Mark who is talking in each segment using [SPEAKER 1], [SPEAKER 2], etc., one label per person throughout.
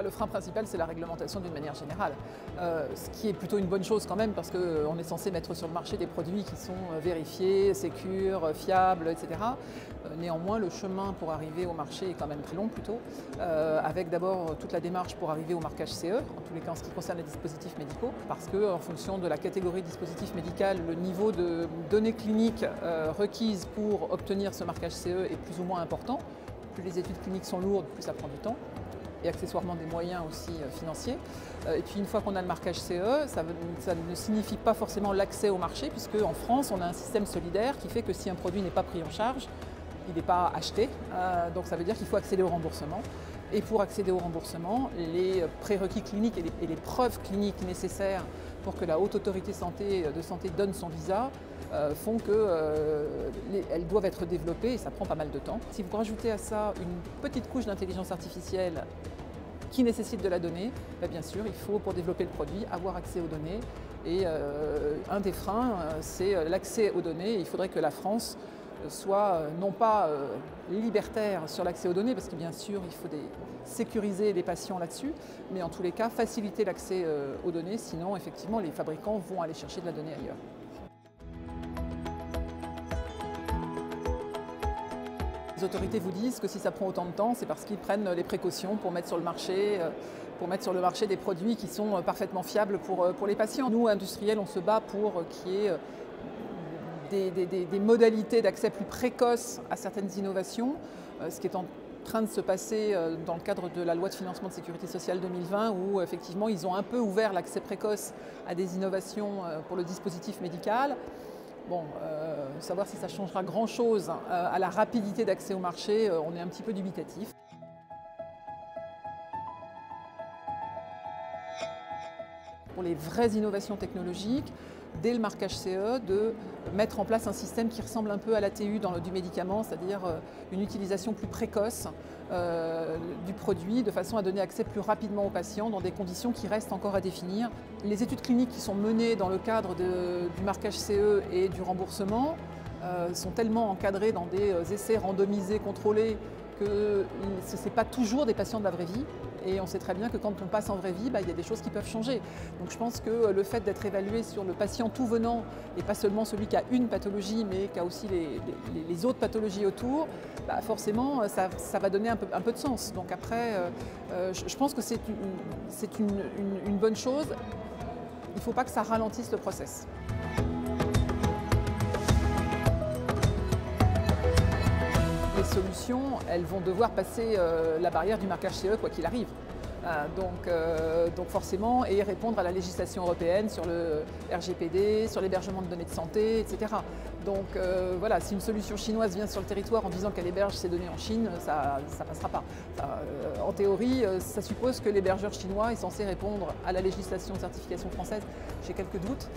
[SPEAKER 1] Le frein principal, c'est la réglementation d'une manière générale, ce qui est plutôt une bonne chose quand même parce qu'on est censé mettre sur le marché des produits qui sont vérifiés, sécures, fiables, etc. Néanmoins, le chemin pour arriver au marché est quand même très long plutôt, avec d'abord toute la démarche pour arriver au marquage CE, en tous les cas en ce qui concerne les dispositifs médicaux, parce qu'en fonction de la catégorie de dispositif médical, le niveau de données cliniques requises pour obtenir ce marquage CE est plus ou moins important. Plus les études cliniques sont lourdes, plus ça prend du temps. Et accessoirement des moyens aussi financiers. Et puis une fois qu'on a le marquage CE, ça ne signifie pas forcément l'accès au marché, puisque en France, on a un système solidaire qui fait que si un produit n'est pas pris en charge, il n'est pas acheté. Donc ça veut dire qu'il faut accéder au remboursement. Et pour accéder au remboursement, les prérequis cliniques et les preuves cliniques nécessaires pour que la Haute Autorité de Santé donne son visa font qu'elles doivent être développées et ça prend pas mal de temps. Si vous rajoutez à ça une petite couche d'intelligence artificielle qui nécessite de la donnée, bien sûr, il faut, pour développer le produit, avoir accès aux données. Et un des freins, c'est l'accès aux données. Il faudrait que la France soit non pas libertaire sur l'accès aux données, parce que bien sûr il faut sécuriser les patients là-dessus, mais en tous les cas faciliter l'accès aux données, sinon effectivement les fabricants vont aller chercher de la donnée ailleurs. Les autorités vous disent que si ça prend autant de temps, c'est parce qu'ils prennent les précautions pour mettre sur le marché, des produits qui sont parfaitement fiables pour les patients. Nous, industriels, on se bat pour qu'il y ait des modalités d'accès plus précoces à certaines innovations, ce qui est en train de se passer dans le cadre de la loi de financement de sécurité sociale 2020 où effectivement ils ont un peu ouvert l'accès précoce à des innovations pour le dispositif médical. Bon, savoir si ça changera grand-chose à la rapidité d'accès au marché, on est un petit peu dubitatif. Pour les vraies innovations technologiques, dès le marquage CE, de mettre en place un système qui ressemble un peu à l'ATU du médicament, c'est-à-dire une utilisation plus précoce du produit, de façon à donner accès plus rapidement aux patients dans des conditions qui restent encore à définir. Les études cliniques qui sont menées dans le cadre du marquage CE et du remboursement sont tellement encadrées dans des essais randomisés, contrôlés, que ce n'est pas toujours des patients de la vraie vie. Et on sait très bien que quand on passe en vraie vie, il y a des choses qui peuvent changer. Donc je pense que le fait d'être évalué sur le patient tout venant, et pas seulement celui qui a une pathologie, mais qui a aussi les autres pathologies autour, forcément ça va donner un peu de sens. Donc après, je pense que c'est une bonne chose. Il ne faut pas que ça ralentisse le process. Les solutions, elles vont devoir passer la barrière du marquage CE quoi qu'il arrive. Donc forcément, et répondre à la législation européenne sur le RGPD, sur l'hébergement de données de santé, etc. Donc voilà, si une solution chinoise vient sur le territoire en disant qu'elle héberge ses données en Chine, ça ne passera pas. En théorie, ça suppose que l'hébergeur chinois est censé répondre à la législation de certification française. J'ai quelques doutes.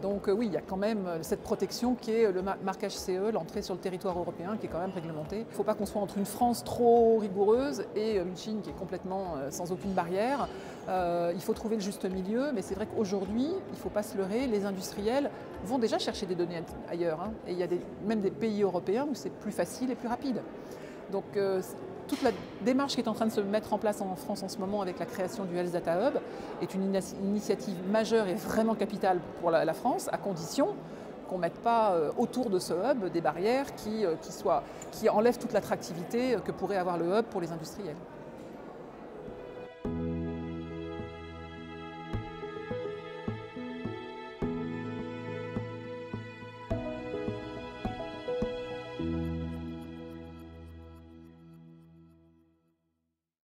[SPEAKER 1] Donc oui, il y a quand même cette protection qui est le marquage CE, l'entrée sur le territoire européen qui est quand même réglementée. Il ne faut pas qu'on soit entre une France trop rigoureuse et une Chine qui est complètement sans aucune barrière. Il faut trouver le juste milieu, mais c'est vrai qu'aujourd'hui, il ne faut pas se leurrer, les industriels vont déjà chercher des données ailleurs. Et il y a même des pays européens où c'est plus facile et plus rapide. Donc toute la démarche qui est en train de se mettre en place en France en ce moment avec la création du Health Data Hub est une initiative majeure et vraiment capitale pour la France, à condition qu'on ne mette pas autour de ce hub des barrières qui enlèvent toute l'attractivité que pourrait avoir le hub pour les industriels.